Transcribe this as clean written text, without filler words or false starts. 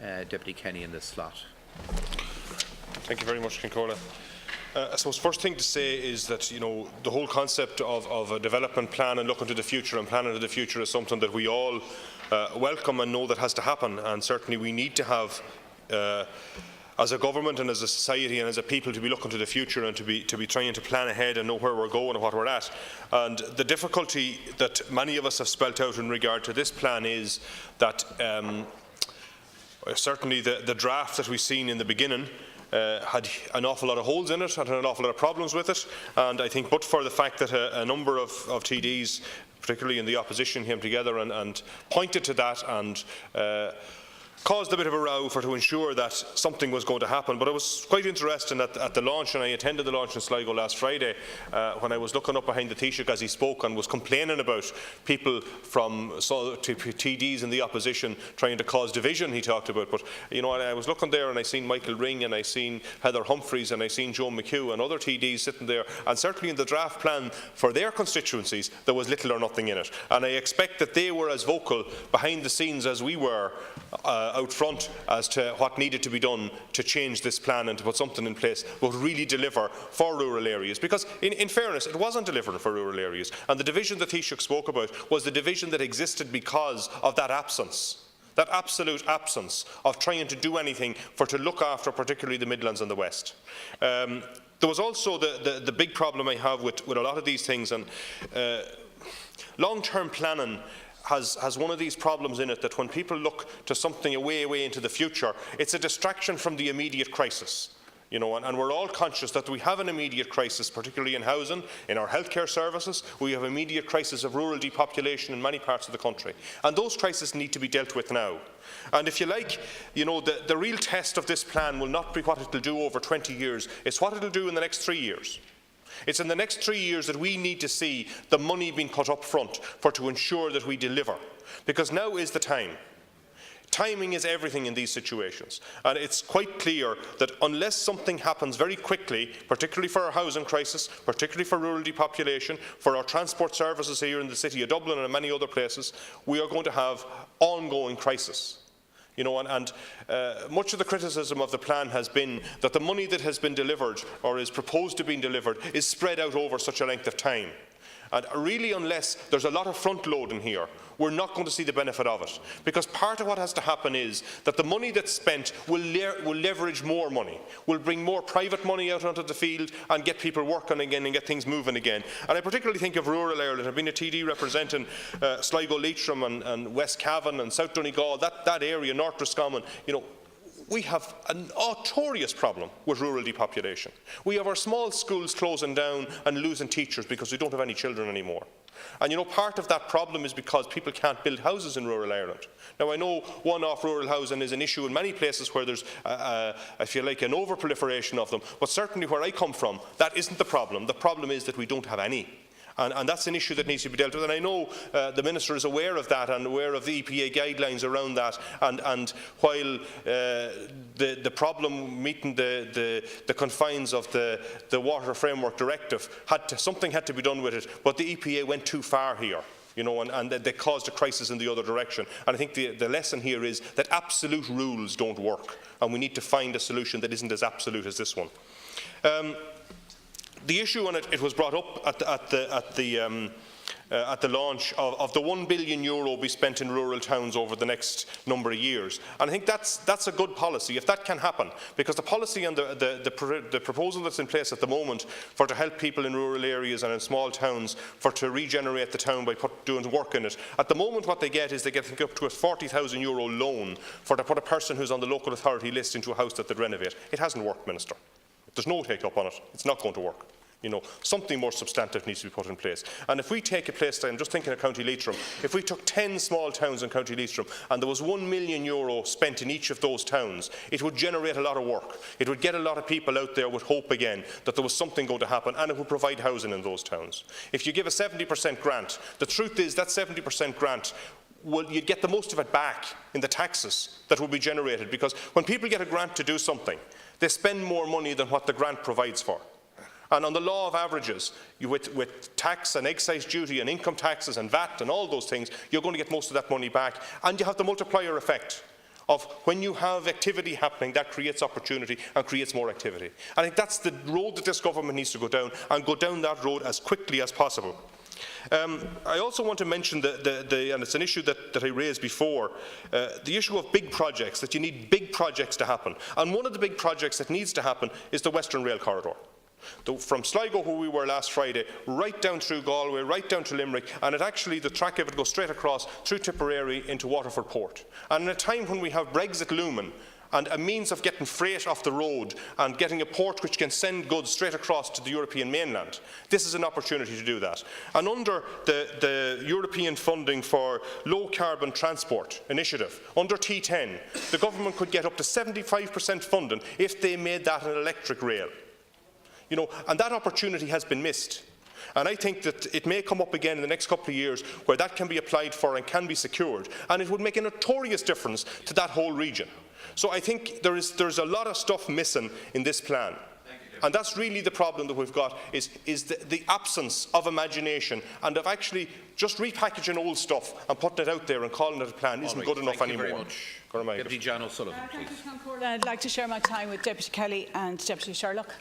Deputy Kenny in this slot. Thank you very much, Kincola. I suppose first thing to say is that the whole concept of a development plan and looking to the future and planning to the future is something that we all welcome and know that has to happen, and certainly we need to have as a government and as a society and as a people to be looking to the future and to be trying to plan ahead and know where we're going and what we're at. And the difficulty that many of us have spelt out in regard to this plan is that certainly the draft that we've seen in the beginning had an awful lot of holes in it, had an awful lot of problems with it, and I think but for the fact that a number of TDs, particularly in the opposition, came together and pointed to that and caused a bit of a row to ensure that something was going to happen. But it was quite interesting at the launch, and I attended the launch in Sligo last Friday, when I was looking up behind the Taoiseach as he spoke and was complaining about people from TDs in the opposition trying to cause division, he talked about. But I was looking there and I seen Michael Ring and I seen Heather Humphreys and I seen Joe McHugh and other TDs sitting there, and certainly in the draft plan for their constituencies there was little or nothing in it, and I expect that they were as vocal behind the scenes as we were out front as to what needed to be done to change this plan and to put something in place that would really deliver for rural areas. Because in fairness, it wasn't delivering for rural areas, and the division that Taoiseach spoke about was the division that existed because of that absence, that absolute absence of trying to do anything to look after particularly the Midlands and the West. There was also the big problem I have with a lot of these things, and long-term planning has one of these problems in it, that when people look to something way into the future, it's a distraction from the immediate crisis. And we're all conscious that we have an immediate crisis, particularly in housing, in our healthcare services. We have immediate crisis of rural depopulation in many parts of the country, and those crises need to be dealt with now. And if you like, the real test of this plan will not be what it will do over 20 years, it's what it will do in the next 3 years. It's in the next 3 years that we need to see the money being put up front to ensure that we deliver, because now is the time. Timing is everything in these situations, and it's quite clear that unless something happens very quickly, particularly for our housing crisis, particularly for rural depopulation, for our transport services here in the city of Dublin and in many other places, we are going to have ongoing crisis. Much of the criticism of the plan has been that the money that has been delivered or is proposed to be delivered is spread out over such a length of time. And really, unless there's a lot of front loading here, we're not going to see the benefit of it. Because part of what has to happen is that the money that's spent will leverage more money, will bring more private money out onto the field and get people working again and get things moving again. And I particularly think of rural Ireland. I've been a TD representing Sligo, Leitrim and West Cavan and South Donegal, that area, North Roscommon. We have a notorious problem with rural depopulation. We have our small schools closing down and losing teachers because we don't have any children anymore. And part of that problem is because people can't build houses in rural Ireland. Now, I know one-off rural housing is an issue in many places where there's, I feel like, an over-proliferation of them, but certainly where I come from, that isn't the problem. The problem is that we don't have any. And that's an issue that needs to be dealt with. And I know the Minister is aware of that and aware of the EPA guidelines around that. And while the problem meeting the confines of the Water Framework Directive, something had to be done with it, but the EPA went too far here. And they caused a crisis in the other direction. And I think the lesson here is that absolute rules don't work, and we need to find a solution that isn't as absolute as this one. The issue, and it was brought up at the launch of the €1 billion be spent in rural towns over the next number of years. And I think that's a good policy, if that can happen, because the policy and the proposal that's in place at the moment to help people in rural areas and in small towns to regenerate the town by doing work in it, at the moment what they get is they get up to a €40,000 loan to put a person who's on the local authority list into a house that they'd renovate. It hasn't worked, Minister. There's no take-up on it. It's not going to work. Something more substantive needs to be put in place. And if we take a place, I'm just thinking of County Leitrim, if we took 10 small towns in County Leitrim and there was €1 million spent in each of those towns, it would generate a lot of work. It would get a lot of people out there with hope again that there was something going to happen, and it would provide housing in those towns. If you give a 70% grant, the truth is that 70% grant, you'd get the most of it back in the taxes that will be generated, because when people get a grant to do something, they spend more money than what the grant provides for. And on the law of averages, with tax and excise duty and income taxes and VAT and all those things, you're going to get most of that money back, and you have the multiplier effect of when you have activity happening, that creates opportunity and creates more activity. I think that's the road that this government needs to go down, and go down that road as quickly as possible. I also want to mention, and it's an issue that I raised before, the issue of big projects, that you need big projects to happen. And one of the big projects that needs to happen is the Western Rail Corridor. From Sligo, where we were last Friday, right down through Galway, right down to Limerick, and the track of it goes straight across through Tipperary into Waterford Port. And in a time when we have Brexit looming, and a means of getting freight off the road and getting a port which can send goods straight across to the European mainland, this is an opportunity to do that. And under the European funding for low carbon transport initiative, under T10, the government could get up to 75% funding if they made that an electric rail. You know, and that opportunity has been missed. And I think that it may come up again in the next couple of years where that can be applied for and can be secured, and it would make a notorious difference to that whole region. So I think there's a lot of stuff missing in this plan. And that's really the problem that we've got, is the absence of imagination and of actually just repackaging old stuff and putting it out there and calling it a plan isn't good enough anymore. Thank you very much. Deputy John O'Sullivan, please. I'd like to share my time with Deputy Kelly and Deputy Sherlock.